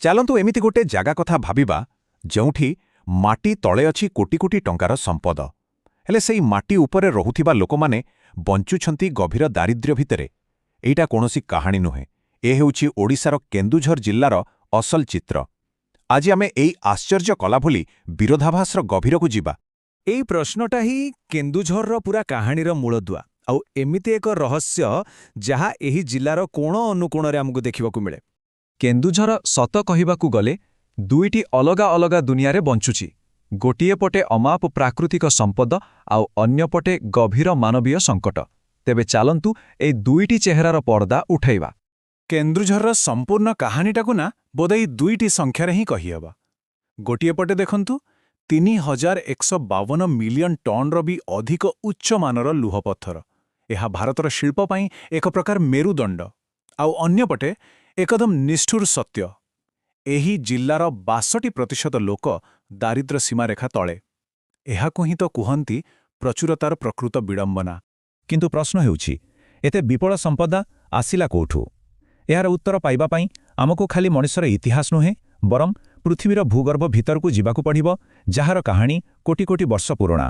ଚାଲନ୍ତୁ ଏମିତି ଗୋଟେ ଜାଗା କଥା ଭାବିବା ଯେଉଁଠି ମାଟି ତଳେ ଅଛି କୋଟି କୋଟି ଟଙ୍କାର ସମ୍ପଦ, ହେଲେ ସେହି ମାଟି ଉପରେ ରହୁଥିବା ଲୋକମାନେ ବଞ୍ଚୁଛନ୍ତି ଗଭୀର ଦାରିଦ୍ର୍ୟ ଭିତରେ। ଏଇଟା କୌଣସି କାହାଣୀ ନୁହେଁ, ଏ ହେଉଛି ଓଡ଼ିଶାର କେନ୍ଦୁଝର ଜିଲ୍ଲାର ଅସଲ ଚିତ୍ର। ଆଜି ଆମେ ଏଇ ଆଶ୍ଚର୍ଯ୍ୟ କଲା ଭଳି ବିରୋଧାଭାସର ଗଭୀରକୁ ଯିବା। ଏଇ ପ୍ରଶ୍ନଟା ହିଁ କେନ୍ଦୁଝରର ପୁରା କାହାଣୀର ମୂଳଦୁଆ, ଆଉ ଏମିତି ଏକ ରହସ୍ୟ ଯାହା ଏହି ଜିଲ୍ଲାର କୋଣ ଅନୁକୋଣରେ ଆମକୁ ଦେଖିବାକୁ ମିଳେ। କେନ୍ଦୁଝର ସତ କହିବାକୁ ଗଲେ ଦୁଇଟି ଅଲଗା ଅଲଗା ଦୁନିଆରେ ବଞ୍ଚୁଛି। ଗୋଟିଏ ପଟେ ଅମାପ ପ୍ରାକୃତିକ ସମ୍ପଦ ଆଉ ଅନ୍ୟପଟେ ଗଭୀର ମାନବୀୟ ସଙ୍କଟ। ତେବେ ଚାଲନ୍ତୁ ଏଇ ଦୁଇଟି ଚେହେରାର ପର୍ଦ୍ଦା ଉଠାଇବା। କେନ୍ଦୁଝରର ସମ୍ପୂର୍ଣ୍ଣ କାହାଣୀଟାକୁ ନା ବୋଧେ ଏଇ ଦୁଇଟି ସଂଖ୍ୟାରେ ହିଁ କହିହେବ। ଗୋଟିଏ ପଟେ ଦେଖନ୍ତୁ 3152 ମିଲିୟନ ଟନ୍ର ବି ଅଧିକ ଉଚ୍ଚମାନର ଲୁହପଥର। ଏହା ଭାରତର ଶିଳ୍ପ ପାଇଁ ଏକ ପ୍ରକାର ମେରୁଦଣ୍ଡ। ଆଉ ଅନ୍ୟପଟେ ଏକଦମ ନିଷ୍ଠୁର ସତ୍ୟ, ଏହି ଜିଲ୍ଲାର 62% ଲୋକ ଦାରିଦ୍ର୍ୟ ସୀମାରେଖା ତଳେ। ଏହାକୁ ହିଁ ତ କୁହନ୍ତି ପ୍ରଚୁରତାର ପ୍ରକୃତ ବିଡ଼ମ୍ବନା। କିନ୍ତୁ ପ୍ରଶ୍ନ ହେଉଛି, ଏତେ ବିପୁଳ ସମ୍ପଦ ଆସିଲା କୋଉଠୁ? ଏହାର ଉତ୍ତର ପାଇବା ପାଇଁ ଆମକୁ ଖାଲି ମଣିଷର ଇତିହାସ ନୁହେଁ, ବରଂ ପୃଥିବୀର ଭୂଗର୍ଭ ଭିତରକୁ ଯିବାକୁ ପଡ଼ିବ, ଯାହାର କାହାଣୀ କୋଟି କୋଟି ବର୍ଷ ପୁରୁଣା।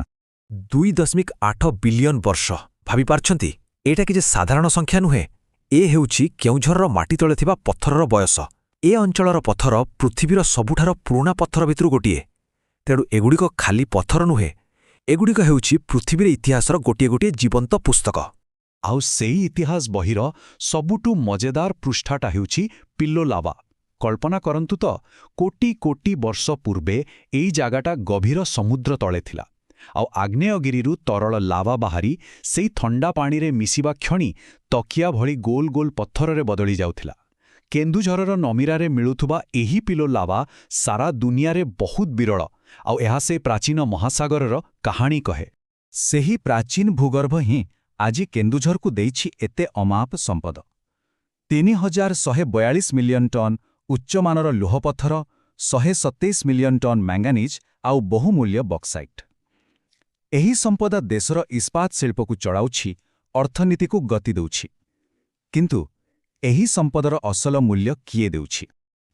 2.8 ବିଲିୟନ ବର୍ଷ। ଭାବିପାରୁଛନ୍ତି, ଏଇଟା କିଛି ସାଧାରଣ ସଂଖ୍ୟା ନୁହେଁ। ଏ ହେଉଛି କେଉଁଝରର ମାଟି ତଳେ ଥିବା ପଥରର ବୟସ। ଏ ଅଞ୍ଚଳର ପଥର ପୃଥିବୀର ସବୁଠାରୁ ପୁରୁଣା ପଥର ଭିତରୁ ଗୋଟିଏ। ତେଣୁ ଏଗୁଡ଼ିକ ଖାଲି ପଥର ନୁହେଁ, ଏଗୁଡ଼ିକ ହେଉଛି ପୃଥିବୀର ଇତିହାସର ଗୋଟିଏ ଗୋଟିଏ ଜୀବନ୍ତ ପୁସ୍ତକ। ଆଉ ସେଇ ଇତିହାସ ବହିର ସବୁଠୁ ମଜେଦାର ପୃଷ୍ଠାଟା ହେଉଛି ପିଲ୍ଲୋ ଲାଭା। କଳ୍ପନା କରନ୍ତୁ ତ, କୋଟି କୋଟି ବର୍ଷ ପୂର୍ବେ ଏଇ ଜାଗାଟା ଗଭୀର ସମୁଦ୍ର ତଳେ ଥିଲା। ଆଉ ଆଗ୍ନେୟଗିରିରୁ ତରଳ ଲାଭା ବାହାରି ସେଇ ଥଣ୍ଡା ପାଣିରେ ମିଶିବା କ୍ଷଣି ତକିଆ ଭଳି ଗୋଲ ଗୋଲ ପଥରରେ ବଦଳି ଯାଉଥିଲା। କେନ୍ଦୁଝରର ନମିରାରେ ମିଳୁଥିବା ଏହି ପିଲ୍ଲୋ ଲାଭା ସାରା ଦୁନିଆରେ ବହୁତ ବିରଳ, ଆଉ ଏହା ସେ ପ୍ରାଚୀନ ମହାସାଗରର କାହାଣୀ କହେ। ସେହି ପ୍ରାଚୀନ ଭୂଗର୍ଭ ହିଁ ଆଜି କେନ୍ଦୁଝରକୁ ଦେଇଛି ଏତେ ଅମାପ ସମ୍ପଦ। 3142 ମିଲିୟନ ଟନ୍ ଉଚ୍ଚମାନର ଲୁହପଥର, 127 ମିଲିୟନ ଟନ୍ ମ୍ୟାଙ୍ଗାନିଜ୍ ଆଉ ବହୁମୂଲ୍ୟ ବକ୍ସାଇଟ୍। ଏହି ସମ୍ପଦ ଦେଶର ଇସ୍ପାତ ଶିଳ୍ପକୁ ଚଳାଉଛି, ଅର୍ଥନୀତିକୁ ଗତି ଦେଉଛି। କିନ୍ତୁ ଏହି ସମ୍ପଦର ଅସଲ ମୂଲ୍ୟ କିଏ ଦେଉଛି?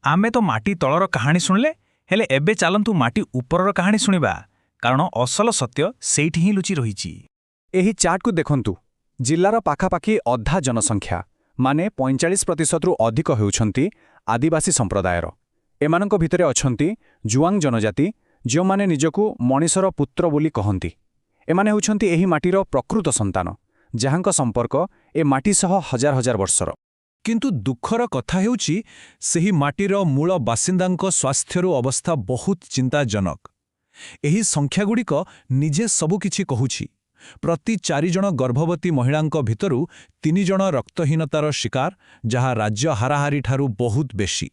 ଆମେ ତ ମାଟି ତଳର କାହାଣୀ ଶୁଣିଲେ, ହେଲେ ଏବେ ଚାଲନ୍ତୁ ମାଟି ଉପରର କାହାଣୀ ଶୁଣିବା, କାରଣ ଅସଲ ସତ୍ୟ ସେଇଠି ହିଁ ଲୁଚି ରହିଛି। ଏହି ଚାର୍ଟକୁ ଦେଖନ୍ତୁ। ଜିଲ୍ଲାର ପାଖାପାଖି ଅଧା ଜନସଂଖ୍ୟା ମାନେ 45%ରୁ ଅଧିକ ହେଉଛନ୍ତି ଆଦିବାସୀ ସମ୍ପ୍ରଦାୟର। ଏମାନଙ୍କ ଭିତରେ ଅଛନ୍ତି ଜୁଆଙ୍ଗ ଜନଜାତି, ଯେଉଁମାନେ ନିଜକୁ ମଣିଷର ପୁତ୍ର ବୋଲି କହନ୍ତି। ଏମାନେ ହେଉଛନ୍ତି ଏହି ମାଟିର ପ୍ରକୃତ ସନ୍ତାନ, ଯାହାଙ୍କ ସମ୍ପର୍କ ଏ ମାଟି ସହ ହଜାର ହଜାର ବର୍ଷର। କିନ୍ତୁ ଦୁଃଖର କଥା ହେଉଛି, ସେହି ମାଟିର ମୂଳ ବାସିନ୍ଦାଙ୍କ ସ୍ୱାସ୍ଥ୍ୟର ଅବସ୍ଥା ବହୁତ ଚିନ୍ତାଜନକ। ଏହି ସଂଖ୍ୟାଗୁଡ଼ିକ ନିଜେ ସବୁକିଛି କହୁଛି। ପ୍ରତି 4 ଜଣ ଗର୍ଭବତୀ ମହିଳାଙ୍କ ଭିତରୁ 3 ଜଣ ରକ୍ତହୀନତାର ଶିକାର, ଯାହା ରାଜ୍ୟ ହାରାହାରିଠାରୁ ବହୁତ ବେଶୀ।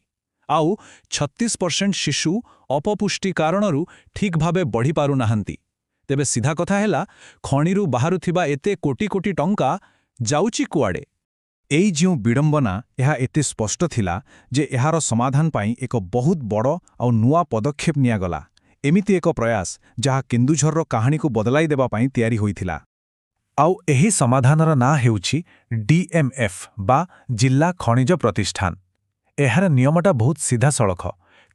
ଆଉ 36% ଶିଶୁ ଅପପୁଷ୍ଟି କାରଣରୁ ଠିକ୍ ଭାବେ ବଢ଼ିପାରୁନାହାନ୍ତି। ତେବେ ସିଧା କଥା ହେଲା, ଖଣିରୁ ବାହାରୁଥିବା ଏତେ କୋଟି କୋଟି ଟଙ୍କା ଯାଉଛି କୁଆଡ଼େ? ଏଇ ଯେଉଁ ବିଡ଼ମ୍ବନା, ଏହା ଏତେ ସ୍ପଷ୍ଟ ଥିଲା ଯେ ଏହାର ସମାଧାନ ପାଇଁ ଏକ ବହୁତ ବଡ଼ ଆଉ ନୂଆ ପଦକ୍ଷେପ ନିଆଗଲା। ଏମିତି ଏକ ପ୍ରୟାସ ଯାହା କେନ୍ଦୁଝରର କାହାଣୀକୁ ବଦଳାଇ ଦେବା ପାଇଁ ତିଆରି ହୋଇଥିଲା। ଆଉ ଏହି ସମାଧାନର ନାଁ ହେଉଛି DMF ବା ଜିଲ୍ଲା ଖଣିଜ ପ୍ରତିଷ୍ଠାନ। ଏହାର ନିୟମଟା ବହୁତ ସିଧାସଳଖ।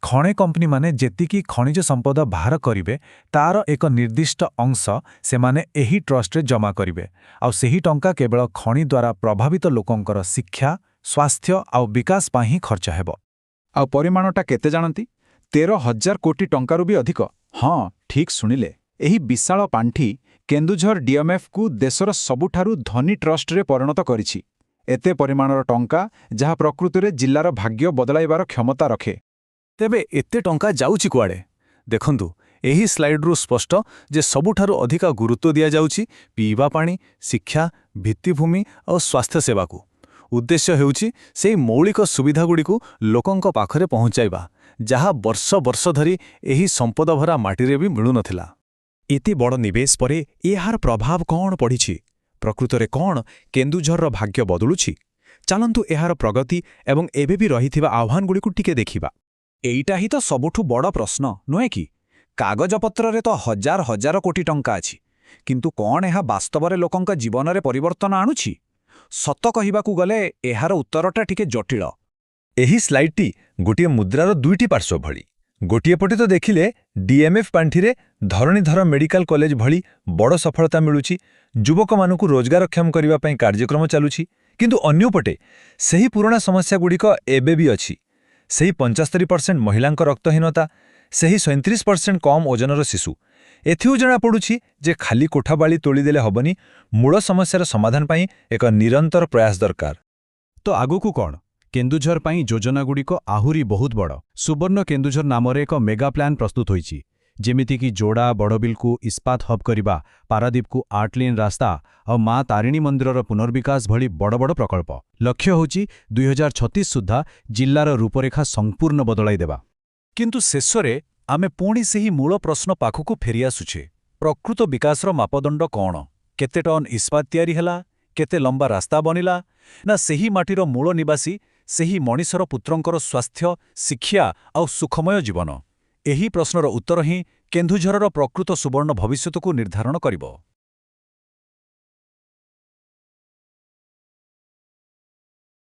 ଖଣି କମ୍ପାନୀମାନେ ଯେତିକି ଖଣିଜ ସମ୍ପଦ ବାହାର କରିବେ, ତାର ଏକ ନିର୍ଦ୍ଦିଷ୍ଟ ଅଂଶ ସେମାନେ ଏହି ଟ୍ରଷ୍ଟରେ ଜମା କରିବେ। ଆଉ ସେହି ଟଙ୍କା କେବଳ ଖଣି ଦ୍ୱାରା ପ୍ରଭାବିତ ଲୋକଙ୍କର ଶିକ୍ଷା, ସ୍ୱାସ୍ଥ୍ୟ ଆଉ ବିକାଶ ପାଇଁ ହିଁ ଖର୍ଚ୍ଚ ହେବ। ଆଉ ପରିମାଣଟା କେତେ ଜାଣନ୍ତି? 13,000 କୋଟି ଟଙ୍କାରୁ ବି ଅଧିକ। ହଁ, ଠିକ୍ ଶୁଣିଲେ। ଏହି ବିଶାଳ ପାଣ୍ଠି କେନ୍ଦୁଝର DMFକୁ ଦେଶର ସବୁଠାରୁ ଧନୀ ଟ୍ରଷ୍ଟରେ ପରିଣତ କରିଛି। ଏତେ ପରିମାଣର ଟଙ୍କା ଯାହା ପ୍ରକୃତରେ ଜିଲ୍ଲାର ଭାଗ୍ୟ ବଦଳାଇବାର କ୍ଷମତା ରଖେ। ତେବେ ଏତେ ଟଙ୍କା ଯାଉଛି କୁଆଡ଼େ? ଦେଖନ୍ତୁ, ଏହି ସ୍ଲାଇଡ୍ରୁ ସ୍ପଷ୍ଟ ଯେ ସବୁଠାରୁ ଅଧିକ ଗୁରୁତ୍ୱ ଦିଆଯାଉଛି ପିଇବା ପାଣି, ଶିକ୍ଷା, ଭିତ୍ତିଭୂମି ଆଉ ସ୍ୱାସ୍ଥ୍ୟସେବାକୁ। ଉଦ୍ଦେଶ୍ୟ ହେଉଛି ସେହି ମୌଳିକ ସୁବିଧାଗୁଡ଼ିକୁ ଲୋକଙ୍କ ପାଖରେ ପହଞ୍ଚାଇବା, ଯାହା ବର୍ଷ ବର୍ଷ ଧରି ଏହି ସମ୍ପଦଭରା ମାଟିରେ ବି ମିଳୁନଥିଲା। ଏତେ ବଡ଼ ନିବେଶ ପରେ ଏହାର ପ୍ରଭାବ କ'ଣ ପଡ଼ିଛି? ପ୍ରକୃତରେ କ'ଣ କେନ୍ଦୁଝରର ଭାଗ୍ୟ ବଦଳୁଛି? ଚାଲନ୍ତୁ ଏହାର ପ୍ରଗତି ଏବଂ ଏବେ ବି ରହିଥିବା ଆହ୍ୱାନଗୁଡ଼ିକୁ ଟିକେ ଦେଖିବା। ଏଇଟା ହିଁ ତ ସବୁଠୁ ବଡ଼ ପ୍ରଶ୍ନ, ନୁହେଁ କି? କାଗଜପତ୍ରରେ ତ ହଜାର ହଜାର କୋଟି ଟଙ୍କା ଅଛି, କିନ୍ତୁ କ'ଣ ଏହା ବାସ୍ତବରେ ଲୋକଙ୍କ ଜୀବନରେ ପରିବର୍ତ୍ତନ ଆଣୁଛି? ସତ କହିବାକୁ ଗଲେ ଏହାର ଉତ୍ତରଟା ଟିକେ ଜଟିଳ। ଏହି ସ୍ଲାଇଡ୍ଟି ଗୋଟିଏ ମୁଦ୍ରାର ଦୁଇଟି ପାର୍ଶ୍ୱ ଭଳି। ଗୋଟିଏ ପଟେ ତ ଦେଖିଲେ ଡିଏମ୍ଏଫ୍ ପାଣ୍ଠିରେ ଧରଣୀଧର ମେଡିକାଲ କଲେଜ ଭଳି ବଡ଼ ସଫଳତା ମିଳୁଛି, ଯୁବକମାନଙ୍କୁ ରୋଜଗାରକ୍ଷମ କରିବା ପାଇଁ କାର୍ଯ୍ୟକ୍ରମ ଚାଲୁଛି। କିନ୍ତୁ ଅନ୍ୟପଟେ ସେହି ପୁରୁଣା ସମସ୍ୟାଗୁଡ଼ିକ ଏବେ ବି ଅଛି। ସେହି 75% ମହିଳାଙ୍କ ରକ୍ତହୀନତା, ସେହି 37% କମ୍ ଓଜନର ଶିଶୁ। ଏଥିରୁ ଜଣାପଡ଼ୁଛି ଯେ ଖାଲି କୋଠାବାଳି ତୋଳିଦେଲେ ହେବନି, ମୂଳ ସମସ୍ୟାର ସମାଧାନ ପାଇଁ ଏକ ନିରନ୍ତର ପ୍ରୟାସ ଦରକାର। ତ ଆଗକୁ କ'ଣ? କେନ୍ଦୁଝର ପାଇଁ ଯୋଜନାଗୁଡ଼ିକ ଆହୁରି ବହୁତ ବଡ଼। ସୁବର୍ଣ୍ଣ କେନ୍ଦୁଝର ନାମରେ ଏକ ମେଗା ପ୍ଲାନ୍ ପ୍ରସ୍ତୁତ ହୋଇଛି, ଯେମିତିକି ଯୋଡ଼ା ବଡ଼ବିଲକୁ ଇସ୍ପାତ ହବ୍ କରିବା, ପାରାଦୀପକୁ ଆର୍ଟଲିନ୍ ରାସ୍ତା ଆଉ ମା ତାରିଣୀ ମନ୍ଦିରର ପୁନର୍ବିକାଶ ଭଳି ବଡ଼ ବଡ଼ ପ୍ରକଳ୍ପ। ଲକ୍ଷ୍ୟ ହେଉଛି 2036 ସୁଦ୍ଧା ଜିଲ୍ଲାର ରୂପରେଖା ସମ୍ପୂର୍ଣ୍ଣ ବଦଳାଇ ଦେବା। କିନ୍ତୁ ଶେଷରେ ଆମେ ପୁଣି ସେହି ମୂଳ ପ୍ରଶ୍ନ ପାଖକୁ ଫେରିଆସୁଛେ। ପ୍ରକୃତ ବିକାଶର ମାପଦଣ୍ଡ କ'ଣ? କେତେ ଟନ୍ ଇସ୍ପାତ ତିଆରି ହେଲା? କେତେ ଲମ୍ବା ରାସ୍ତା ବନିଲା? ନା ସେହି ମାଟିର ମୂଳ ନିବାସୀ, ସେହି ମଣିଷର ପୁତ୍ରଙ୍କର ସ୍ୱାସ୍ଥ୍ୟ, ଶିକ୍ଷା ଆଉ ସୁଖମୟ ଜୀବନ? ଏହି ପ୍ରଶ୍ନର ଉତ୍ତର ହିଁ କେନ୍ଦୁଝରର ପ୍ରକୃତ ସୁବର୍ଣ୍ଣ ଭବିଷ୍ୟତକୁ ନିର୍ଦ୍ଧାରଣ କରିବ।